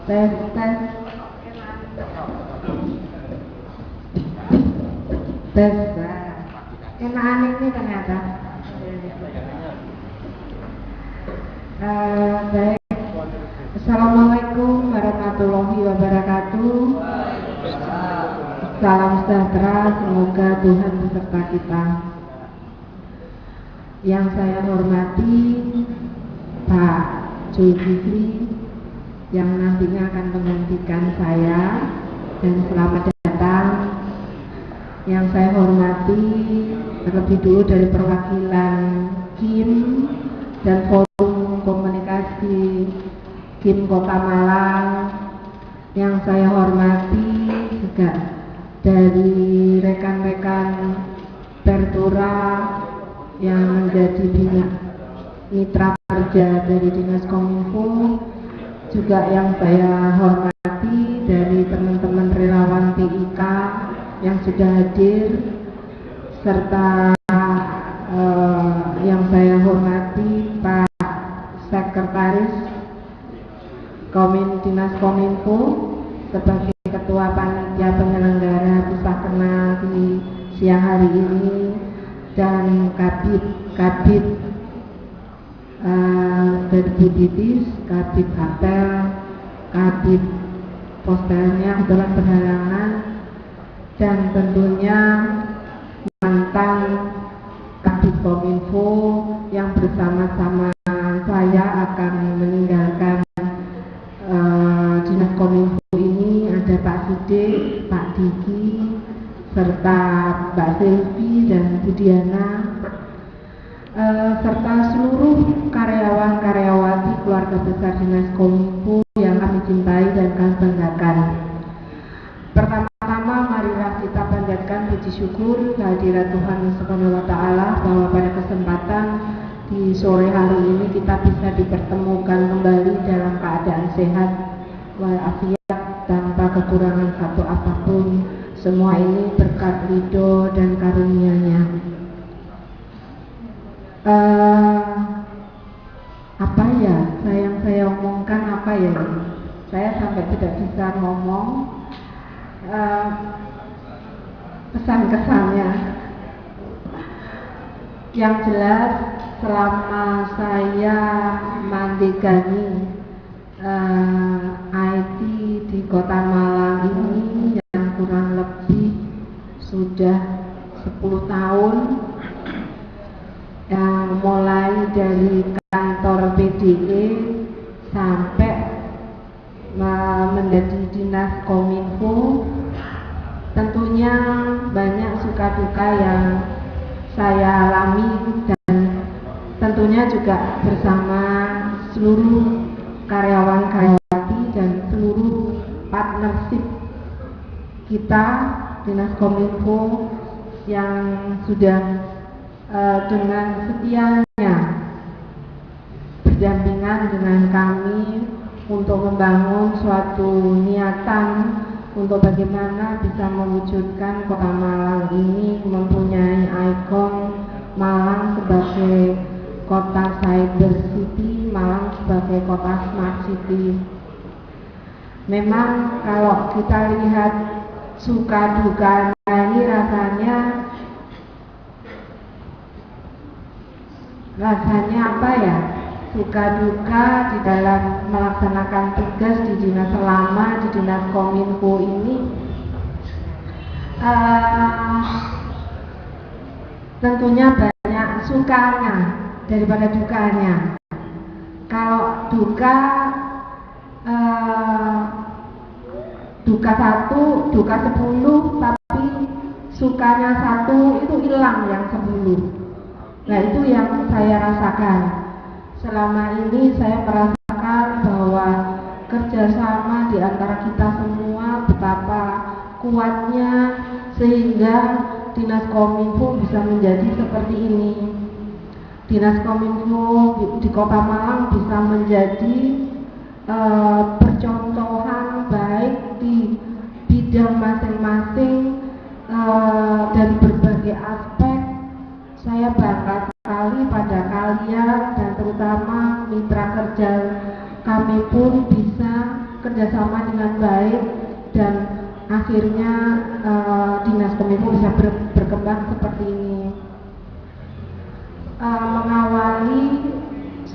tes tes tes. Enakan ini ternyata. Baik. Assalamualaikum warahmatullahi wabarakatuh. Salam sejahtera, semoga Tuhan beserta kita. Yang saya hormati Pak Zulkifli yang nantinya akan menggantikan saya, dan selamat datang. Yang saya hormati terlebih dulu dari perwakilan KIM dan Forum Komunikasi KIM Kota Malang. Yang saya hormati juga dari rekan-rekan Pertura yang menjadi mitra kerja dari Dinas Kominfo, juga yang saya hormati dari teman-teman relawan PIK yang sudah hadir, serta yang saya hormati Pak Sekretaris Dinas Kominfo sebagai Ketua Panitia Penyelenggara Kisah Kenal di siang hari ini, dan Kabid dari Buditis, Kabid Apel, Kabid Postelnya kebetulan berhalangan, dan tentunya mantan Kabid Kominfo yang bersama-sama saya akan meninggalkan Dinas Kominfo ini. Ada Pak Sidik, Pak Diki, serta Mbak Selvi dan Budiana, serta seluruh karyawan-karyawati keluarga besar Dinas Kominfo yang kami cintai dan kami banggakan. Pertama-tama marilah kita panjatkan puji syukur kehadirat Tuhan Subhanahu wa Ta'ala bahwa pada kesempatan di sore hari ini kita bisa dipertemukan kembali dalam keadaan sehat walafiat tanpa kekurangan satu apapun. Semua ini berkat ridho dan karunia-Nya. Apa ya yang saya omongkan, apa ya, saya sampai tidak bisa ngomong. Pesan-kesannya yang jelas, selama saya mandigani IT di Kota Malang ini yang kurang lebih sudah 10 tahun, yang mulai dari kantor PDE sampai menjadi Dinas Kominfo, tentunya banyak suka duka yang saya alami, dan tentunya juga bersama seluruh karyawan-karyawati dan seluruh partnership kita Dinas Kominfo yang sudah dengan setianya berdampingan dengan kami untuk membangun suatu niatan untuk bagaimana bisa mewujudkan Kota Malang ini mempunyai ikon Malang sebagai kota cyber city, Malang sebagai kota smart city. Memang kalau kita lihat suka duka ini rasanya apa ya, suka duka di dalam melaksanakan tugas di dinas selama di Dinas Kominfo ini, tentunya banyak sukanya daripada dukanya. Kalau duka, duka 1, duka 10, tapi sukanya 1 itu hilang yang 10. Nah, itu yang saya rasakan. Selama ini saya merasakan bahwa kerjasama di antara kita semua betapa kuatnya, sehingga Dinas Kominfo bisa menjadi seperti ini. Dinas Kominfo di Kota Malang bisa menjadi percontohan baik di bidang masing-masing dari berbagai aspek. Saya bangga sekali pada kalian, dan terutama mitra kerja kami pun bisa kerjasama dengan baik dan akhirnya Dinas Kominfo bisa berkembang seperti ini.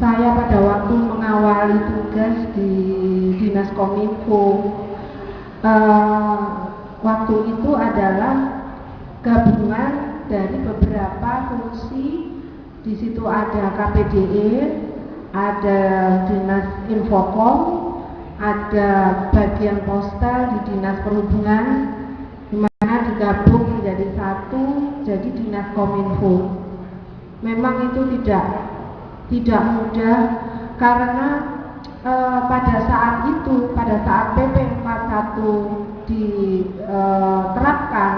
Saya pada waktu mengawali tugas di Dinas Kominfo waktu itu adalah gabungan dari beberapa fungsi. Di situ ada KPDE, ada Dinas Infocom, ada bagian postal di Dinas Perhubungan, di mana digabung menjadi satu, jadi Dinas Kominfo. Memang itu tidak mudah karena pada saat PP 41 diterapkan,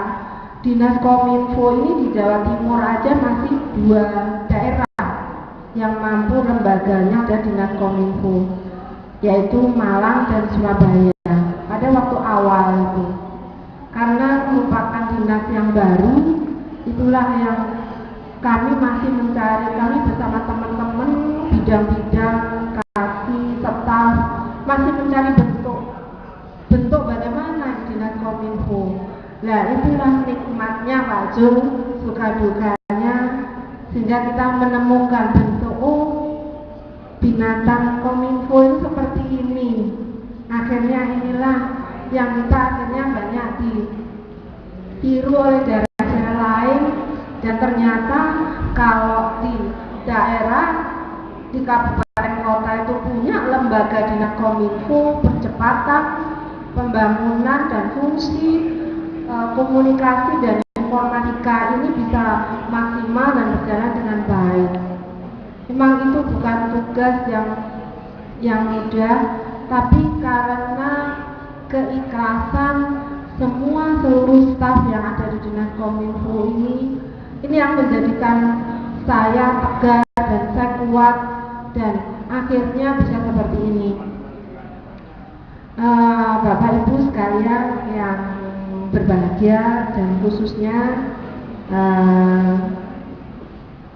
Dinas Kominfo ini di Jawa Timur aja masih 2 daerah yang mampu lembaganya ada Dinas Kominfo, yaitu Malang dan Surabaya pada waktu awal itu. Karena merupakan dinas yang baru, itulah yang kami masih mencari, kami bersama teman-teman bidang-bidang, kasih, staf, masih mencari bentuk bagaimana Dinas Kominfo. Nah, itulah nikmatnya Pak Jung, suka dukanya, sehingga kita menemukan bentuk binatang Kominfo itu seperti ini. Akhirnya inilah yang kita akhirnya banyak ditiru oleh daerah-daerah lain, dan ternyata kalau di daerah, di kabupaten kota itu punya lembaga Dinas Kominfo, percepatan pembangunan dan fungsi komunikasi dan informatika ini bisa maksimal dan berjalan dengan baik. Memang itu bukan tugas yang mudah, tapi karena keikhlasan seluruh staf yang ada di Dinas Kominfo ini yang menjadikan saya tegar dan saya kuat dan akhirnya bisa seperti ini. Bapak Ibu sekalian yang berbahagia, dan khususnya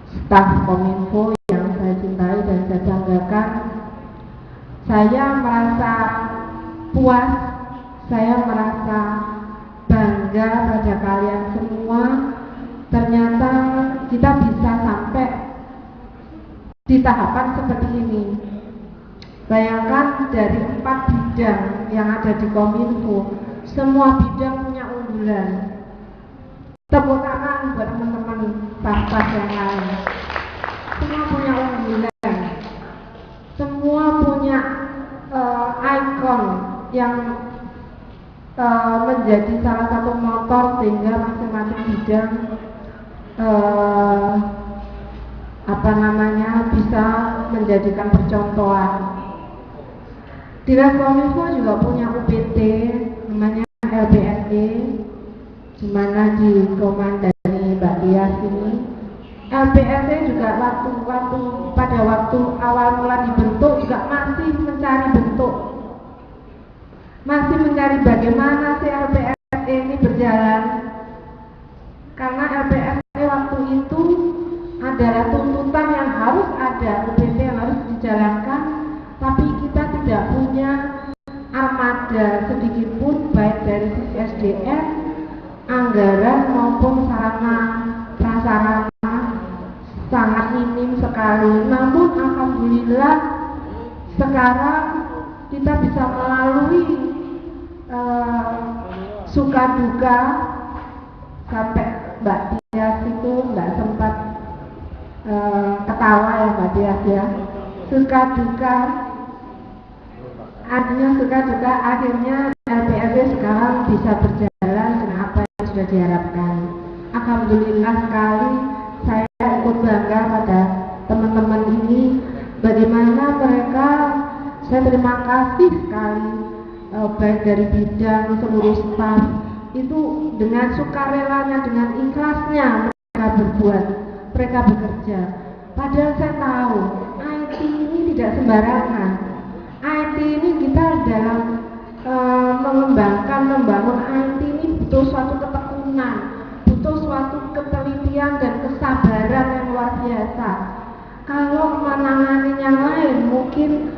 staf Kominfo yang saya cintai dan saya banggakan, saya merasa puas, saya merasa bangga pada kalian semua. Ternyata kita bisa sampai di tahapan seperti ini. Bayangkan dari 4 bidang yang ada di Kominfo, semua bidang punya unggulan. Tepuk tangan buat teman-teman staf yang lain. Semua punya unggulan, semua punya ikon yang menjadi salah satu motor sehingga masing-masing bidang bisa menjadikan percontohan. Dinas Kominfo juga punya UPT namanya LPSE, di mana dikomandani Mbak Dias ini. LPSE juga pada waktu awal mula dibentuk juga masih mencari bentuk, masih mencari bagaimana sih LPSE ini berjalan, karena LPSE waktu itu adalah tuntutan yang harus ada, UPT yang harus dijalankan, tapi kita tidak punya armada sedikit pun, baik dari sisi SDM, anggaran maupun sarana prasarana sangat minim sekali. Namun alhamdulillah sekarang kita bisa melalui suka duka, sampai Mbak Dias itu nggak sempat ketawa ya Mbak Dias ya, suka duka, artinya suka duka, akhirnya LPSE sekarang bisa berjalan dengan apa yang sudah diharapkan. Alhamdulillah sekali, saya ikut bangga pada teman-teman ini, bagaimana mereka, saya terima kasih sekali, baik dari bidang, seluruh staf itu dengan sukarelanya, dengan ikhlasnya mereka berbuat, mereka bekerja. Padahal saya tahu IT ini tidak sembarangan. IT ini kita dalam membangun IT ini butuh suatu ketekunan, butuh suatu ketelitian dan kesabaran yang luar biasa. Kalau menangani yang lain mungkin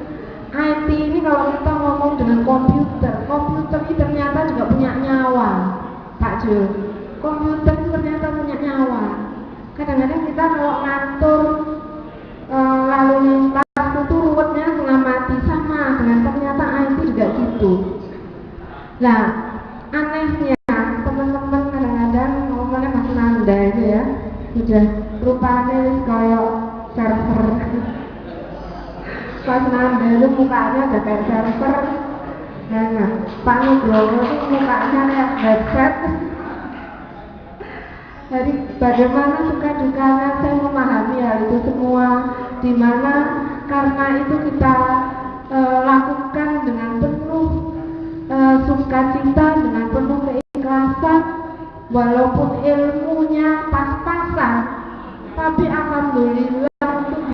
IT mati ini kalau kita ngomong dengan komputer ini ternyata juga punya nyawa, Pak Jo. Komputer itu ternyata punya nyawa. Kadang-kadang kita kalau ngatur lalu lintas itu ruwetnya setengah mati, sama dengan ternyata IT juga gitu. Nah, anehnya teman-teman kadang-kadang ngomongnya Mas Nanda itu ya, udah rupanya kayak server. Mas Nanda itu mukanya udah kayak server. Nah, Pak Nugroho itu mukanya kayak headset. Jadi bagaimana suka dukanya saya memahami hal itu semua, dimana karena itu kita lakukan dengan penuh sukacita, dengan penuh keikhlasan, walaupun ilmunya pas-pasan, tapi alhamdulillah